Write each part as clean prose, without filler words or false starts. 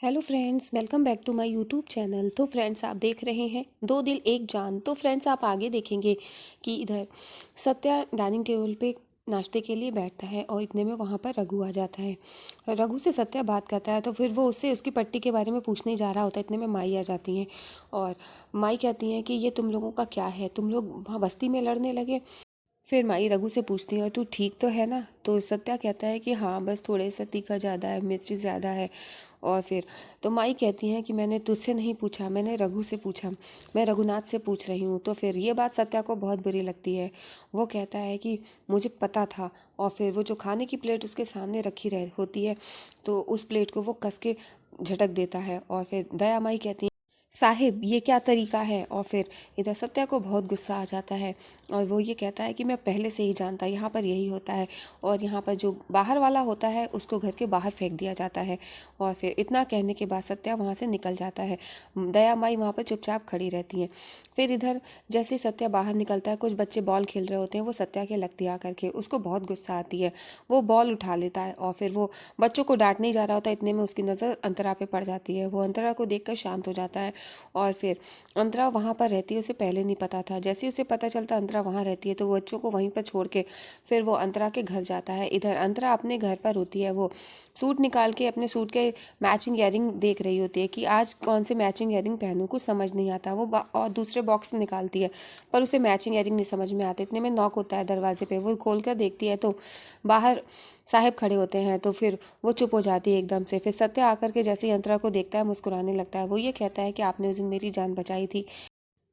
Hello friends, welcome back to my YouTube channel. तो friends, आप देख रहे हैं दो दिल एक जान। तो फ्रेंड्स, आप आगे देखेंगे कि इधर सत्या डाइनिंग टेबल पे नाश्ते के लिए बैठता है और इतने में वहाँ पर रघु आ जाता है। रघु से सत्या बात करता है तो फिर वो उससे उसकी पट्टी के बारे में पूछने जा रहा होता है। इतने में माई आ जाती हैं और माई कहती हैं कि ये तुम लोगों का क्या है, तुम लोग वहाँ बस्ती में लड़ने लगे। फिर माई रघु से पूछती है, तू ठीक तो है ना? तो सत्या कहता है कि हाँ, बस थोड़े सा तीखा ज़्यादा है, मिर्ची ज़्यादा है। और फिर तो माई कहती हैं कि मैंने तुझसे नहीं पूछा, मैंने रघु से पूछा, मैं रघुनाथ से पूछ रही हूँ। तो फिर ये बात सत्या को बहुत बुरी लगती है। वो कहता है कि मुझे पता था। और फिर वो जो खाने की प्लेट उसके सामने रखी रह होती है तो उस प्लेट को वो कस के झटक देता है। और फिर दया माई कहती है, साहिब ये क्या तरीका है? और फिर इधर सत्या को बहुत गुस्सा आ जाता है और वो ये कहता है कि मैं पहले से ही जानता, यहाँ पर यही होता है और यहाँ पर जो बाहर वाला होता है उसको घर के बाहर फेंक दिया जाता है। और फिर इतना कहने के बाद सत्या वहाँ से निकल जाता है। दया माई वहाँ पर चुपचाप खड़ी रहती हैं। फिर इधर जैसे सत्या बाहर निकलता है, कुछ बच्चे बॉल खेल रहे होते हैं, वो सत्या के लगती आ करके उसको बहुत गुस्सा आती है। वो बॉल उठा लेता है और फिर वो बच्चों को डांटने जा रहा होता है। इतने में उसकी नज़र अंतरा पे पड़ जाती है। वो अंतरा को देखकर शांत हो जाता है और फिर अंतरा वहाँ पर रहती है, उसे पहले नहीं पता था। जैसे ही उसे पता चलता अंतरा वहाँ रहती है तो वो बच्चों को वहीं पर छोड़ के फिर वो अंतरा के घर जाता है। इधर अंतरा अपने घर पर होती है। वो सूट निकाल के अपने सूट के मैचिंग ईयरिंग देख रही होती है कि आज कौन से मैचिंग ईयरिंग पहनूं, कुछ समझ नहीं आता। वो और दूसरे बॉक्स से निकालती है पर उसे मैचिंग ईयरिंग नहीं समझ में आते। इतने में नॉक होता है दरवाजे पे। वो खोल कर देखती है तो बाहर साहब खड़े होते हैं। तो फिर वो चुप हो जाती है एकदम से। फिर सत्या आकर के जैसे ही अंतरा को देखता है मुस्कुराने लगता है। वो ये कहता है कि आपने उस दिन मेरी जान बचाई थी,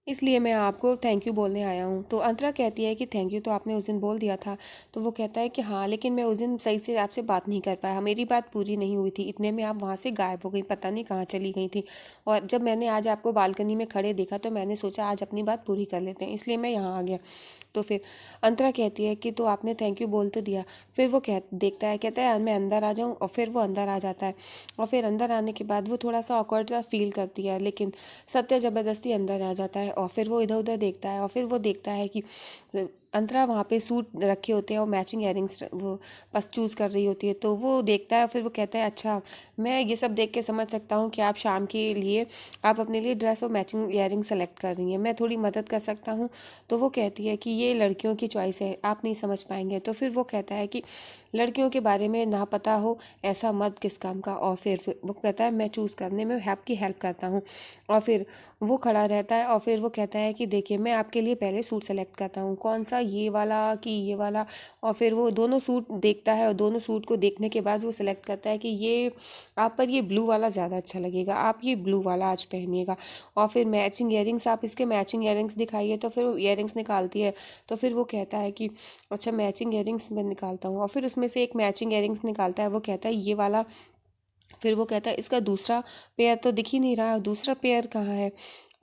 इसलिए मैं आपको थैंक यू बोलने आया हूँ। तो अंतरा कहती है कि थैंक यू तो आपने उस दिन बोल दिया था। तो वो कहता है कि हाँ, लेकिन मैं उस दिन सही से आपसे बात नहीं कर पाया, मेरी बात पूरी नहीं हुई थी। इतने में आप वहाँ से गायब हो गई, पता नहीं कहाँ चली गई थी। और जब मैंने आज आपको बालकनी में खड़े देखा तो मैंने सोचा आज अपनी बात पूरी कर लेते हैं, इसलिए मैं यहाँ आ गया। तो फिर अंतरा कहती है कि तो आपने थैंक यू बोल तो दिया। फिर वो देखता है, कहता है मैं अंदर आ जाऊँ। और फिर वो अंदर आ जाता है। और फिर अंदर आने के बाद वो थोड़ा सा ऑकवर्ड सा फील करती है, लेकिन सत्य ज़बरदस्ती अंदर आ जाता है। और फिर वो इधर उधर देखता है और फिर वो देखता है कि अंतरा वहाँ पे सूट रखे होते हैं और मैचिंग इयरिंग्स वो बस चूज़ कर रही होती है। तो वो देखता है और फिर वो कहता है, अच्छा, मैं ये सब देख के समझ सकता हूँ कि आप शाम के लिए आप अपने लिए ड्रेस और मैचिंग इयरिंग सेलेक्ट कर रही हैं, मैं थोड़ी मदद कर सकता हूँ। तो वो कहती है कि ये लड़कियों की चॉइस है, आप नहीं समझ पाएंगे। तो फिर वो कहता है कि लड़कियों के बारे में ना पता हो ऐसा मत किस काम का। और फिर वो कहता है मैं चूज़ करने में आपकी हेल्प करता हूँ। और फिर वो खड़ा रहता है और फिर वो कहता है कि देखिए, मैं आपके लिए पहले सूट सेलेक्ट करता हूँ, कौन सा, ये वाला कि ये वाला। और फिर वो दोनों सूट देखता है और दोनों सूट को देखने के बाद वो सेलेक्ट करता है कि ये आप पर ये ब्लू वाला ज़्यादा अच्छा लगेगा, आप ये ब्लू वाला आज पहनिएगा। और फिर मैचिंग ईयरिंग्स, आप इसके मैचिंग ईयरिंग्स दिखाइए। तो फिर वो ईयरिंग्स निकालती है। तो फिर वो कहता है कि अच्छा, मैचिंग ईयरिंग्स मैं निकालता हूँ। और फिर उसमें से एक मैचिंग ईयरिंग्स निकालता है। वो कहता है ये वाला। फिर वो कहता है इसका दूसरा पेयर तो दिख ही नहीं रहा, दूसरा पेयर कहाँ है?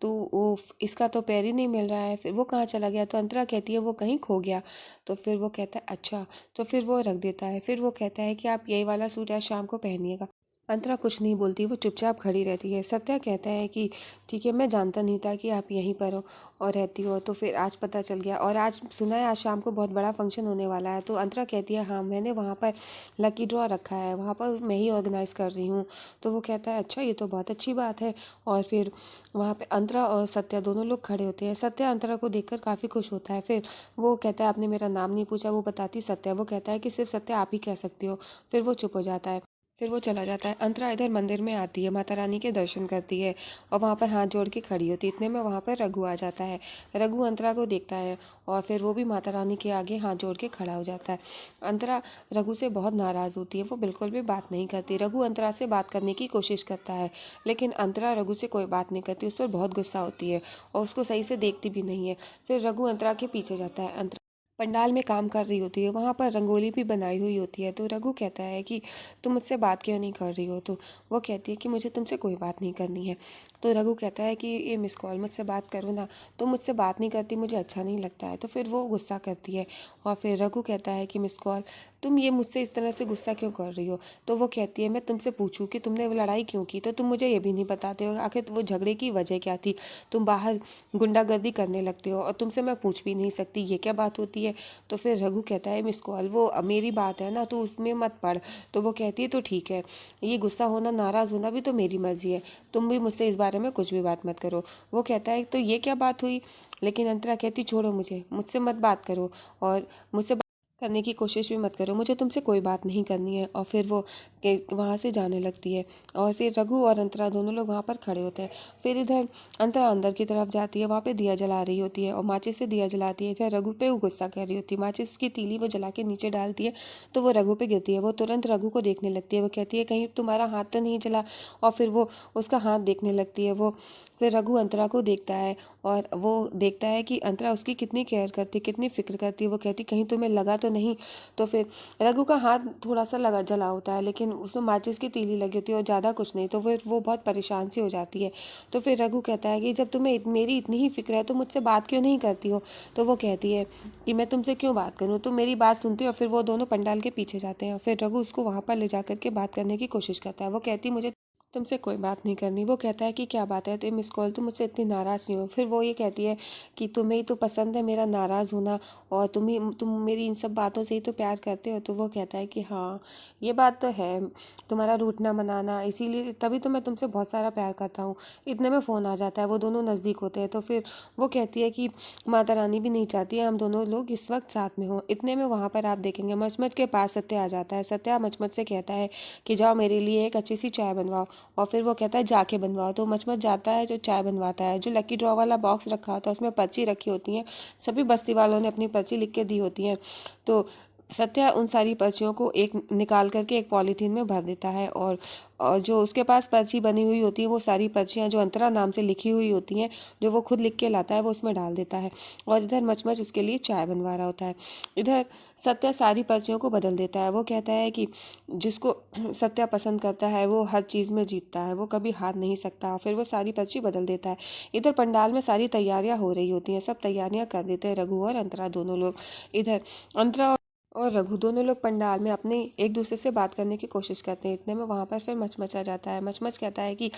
तो वो इसका तो पैर ही नहीं मिल रहा है, फिर वो कहाँ चला गया? तो अंतरा कहती है वो कहीं खो गया। तो फिर वो कहता है अच्छा। तो फिर वो रख देता है। फिर वो कहता है कि आप यही वाला सूट आज शाम को पहनिएगा। अंतरा कुछ नहीं बोलती, वो चुपचाप खड़ी रहती है। सत्या कहता है कि ठीक है, मैं जानता नहीं था कि आप यहीं पर हो और रहती हो, तो फिर आज पता चल गया। और आज सुना है आज शाम को बहुत बड़ा फंक्शन होने वाला है। तो अंतरा कहती है हाँ, मैंने वहाँ पर लकी ड्रॉ रखा है, वहाँ पर मैं ही ऑर्गेनाइज़ कर रही हूँ। तो वो कहता है अच्छा, ये तो बहुत अच्छी बात है। और फिर वहाँ पे अंतरा और सत्या दोनों लोग खड़े होते हैं। सत्या अंतरा को देखकर काफ़ी खुश होता है। फिर वो कहता है आपने मेरा नाम नहीं पूछा, वो बताती सत्या। वो कहता है कि सिर्फ सत्या आप ही कह सकती हो। फिर वो चुप हो जाता है। फिर वो चला जाता है। अंतरा इधर मंदिर में आती है, माता रानी के दर्शन करती है और वहाँ पर हाथ जोड़ के खड़ी होती है। इतने में वहाँ पर रघु आ जाता है। रघु अंतरा को देखता है और फिर वो भी माता रानी के आगे हाथ जोड़ के खड़ा हो जाता है। अंतरा रघु से बहुत नाराज़ होती है, वो बिल्कुल भी बात नहीं करती। रघु अंतरा से बात करने की कोशिश करता है लेकिन अंतरा रघु से कोई बात नहीं करती, उस पर बहुत गुस्सा होती है और उसको सही से देखती भी नहीं है। फिर रघु अंतरा के पीछे जाता है। अंतरा पंडाल में काम कर रही होती है, वहाँ पर रंगोली भी बनाई हुई होती है। तो रघु कहता है कि तुम मुझसे बात क्यों नहीं कर रही हो? तो वो कहती है कि मुझे तुमसे कोई बात नहीं करनी है। तो रघु कहता है कि ये मिस कॉल, मुझसे बात करो ना, तुम मुझसे बात नहीं करती, मुझे अच्छा नहीं लगता है। तो फिर वो गुस्सा करती है और फिर रघु कहता है कि मिस कॉल तुम ये मुझसे इस तरह से गुस्सा क्यों कर रही हो। तो वो कहती है मैं तुमसे पूछूं कि तुमने वो लड़ाई क्यों की, तो तुम मुझे ये भी नहीं बताते हो आखिर वो झगड़े की वजह क्या थी। तुम बाहर गुंडागर्दी करने लगते हो और तुमसे मैं पूछ भी नहीं सकती, ये क्या बात होती है। तो फिर रघु कहता है मिस कॉल वो मेरी बात है ना, तो उसमें मत पढ़। तो वो कहती है तो ठीक है, ये गुस्सा होना नाराज़ होना भी तो मेरी मर्जी है, तुम भी मुझसे इस बारे में कुछ भी बात मत करो। वो कहता है तो ये क्या बात हुई। लेकिन अंतरा कहती छोड़ो मुझे, मुझसे मत बात करो और मुझसे करने की कोशिश भी मत करो, मुझे तुमसे कोई बात नहीं करनी है। और फिर वो वहाँ से जाने लगती है और फिर रघु और अंतरा दोनों लोग वहाँ पर खड़े होते हैं। फिर इधर अंतरा अंदर की तरफ जाती है, वहाँ पे दिया जला रही होती है और माचिस से दिया जलाती है। इधर रघु पे वो गुस्सा कर रही होती है, माचिस की तीली वो जला के नीचे डालती है तो वो रघु पे गिरती है। वो तुरंत रघु को देखने लगती है, वो कहती है कहीं तुम्हारा हाथ तो नहीं जला। और फिर वो उसका हाथ देखने लगती है। वो फिर रघु अंतरा को देखता है और वो देखता है कि अंतरा उसकी कितनी केयर करती, कितनी फिक्र करती है। वो कहती कहीं तुम्हें लगा तो नहीं। तो फिर रघु का हाथ थोड़ा सा लगा जला होता है, लेकिन उसमें माचिस की तीली लगी होती है और ज़्यादा कुछ नहीं। तो फिर वो बहुत परेशान सी हो जाती है। तो फिर रघु कहता है कि जब तुम्हें मेरी इतनी ही फिक्र है तो मुझसे बात क्यों नहीं करती हो। तो वो कहती है कि मैं तुमसे क्यों बात करूँ, तुम मेरी बात सुनती हो। और फिर वो दोनों पंडाल के पीछे जाते हैं और फिर रघु उसको वहाँ पर ले जा करके बात करने की कोशिश करता है। वो कहती मुझे तुमसे कोई बात नहीं करनी। वो कहता है कि क्या बात है, तो मिस कॉल तुम मुझसे इतनी नाराज़ नहीं हो। फिर वो ये कहती है कि तुम्हें ही तो पसंद है मेरा नाराज़ होना और तुम मेरी इन सब बातों से ही तो प्यार करते हो। तो वो कहता है कि हाँ ये बात तो है, तुम्हारा रूठना मनाना, इसीलिए तभी तो मैं तुमसे बहुत सारा प्यार करता हूँ। इतने में फ़ोन आ जाता है, वो दोनों नज़दीक होते हैं। तो फिर वो कहती है कि माता रानी भी नहीं चाहती है हम दोनों लोग इस वक्त साथ में हों। इतने में वहाँ पर आप देखेंगे मचमच के पास सत्या आ जाता है। सत्या मचमच से कहता है कि जाओ मेरे लिए एक अच्छी सी चाय बनवाओ। और फिर वो कहता है जाके बनवाओ। तो मचमच जाता है, जो चाय बनवाता है। जो लकी ड्रॉ वाला बॉक्स रखा होता है उसमें पर्ची रखी होती हैं, सभी बस्ती वालों ने अपनी पर्ची लिख के दी होती हैं। तो सत्या उन सारी पर्चियों को एक निकाल करके एक पॉलीथीन में भर देता है और जो उसके पास पर्ची बनी हुई होती है वो सारी पर्चियाँ जो अंतरा नाम से लिखी हुई होती हैं, जो वो खुद लिख के लाता है, वो उसमें डाल देता है। और इधर मचमच उसके लिए चाय बनवा रहा होता है। इधर सत्या सारी पर्चियों को बदल देता है। वो कहता है कि जिसको सत्या पसंद करता है वो हर चीज़ में जीतता है, वो कभी हार नहीं सकता। फिर वो सारी पर्ची बदल देता है। इधर पंडाल में सारी तैयारियां हो रही होती हैं, सब तैयारियां कर देते हैं रघु और अंतरा दोनों लोग। इधर अंतरा और रघु दोनों लोग पंडाल में अपने एक दूसरे से बात करने की कोशिश करते हैं। इतने में वहाँ पर फिर मचमच आ जाता है। मचमच कहता है कि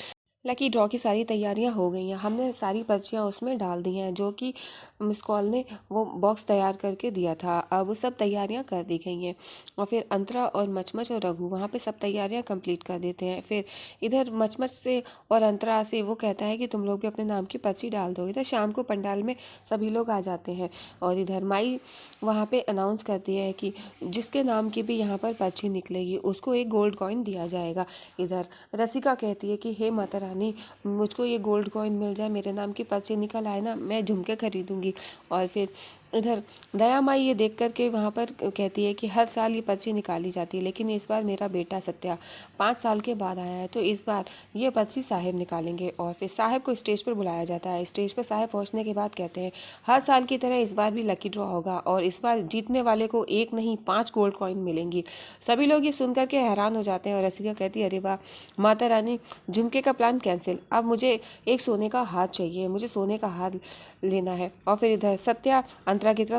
लकी ड्रॉ की सारी तैयारियां हो गई हैं, हमने सारी पर्चियां उसमें डाल दी हैं जो कि मिस कॉल ने वो बॉक्स तैयार करके दिया था। अब वो सब तैयारियां कर दी गई हैं। और फिर अंतरा और मचमच और रघु वहाँ पे सब तैयारियां कंप्लीट कर देते हैं। फिर इधर मचमच से और अंतरा से वो कहता है कि तुम लोग भी अपने नाम की पर्ची डाल दो। इधर शाम को पंडाल में सभी लोग आ जाते हैं और इधर माई वहाँ पे अनाउंस करती है कि जिसके नाम की भी यहाँ पर पर्ची निकलेगी उसको एक गोल्ड कॉइन दिया जाएगा। इधर रसिका कहती है कि हे माता रानी, मुझको ये गोल्ड कॉइन मिल जाए, मेरे नाम की पर्ची निकल आए ना, मैं झुमके खरीदूंगी। और फिर इधर दया माई ये देख कर के वहाँ पर कहती है कि हर साल ये पर्ची निकाली जाती है, लेकिन इस बार मेरा बेटा सत्या 5 साल के बाद आया है तो इस बार ये पर्ची साहेब निकालेंगे। और फिर साहेब को स्टेज पर बुलाया जाता है। स्टेज पर साहेब पहुँचने के बाद कहते हैं हर साल की तरह इस बार भी लकी ड्रॉ होगा और इस बार जीतने वाले को एक नहीं 5 गोल्ड कॉइन मिलेंगी। सभी लोग ये सुन करके हैरान हो जाते हैं और रसिका कहती है अरे वाह माता रानी, झुमके का प्लान कैंसिल, अब मुझे एक सोने का हाथ चाहिए, मुझे सोने का हाथ लेना है। और फिर इधर सत्या अंतरा की तरफ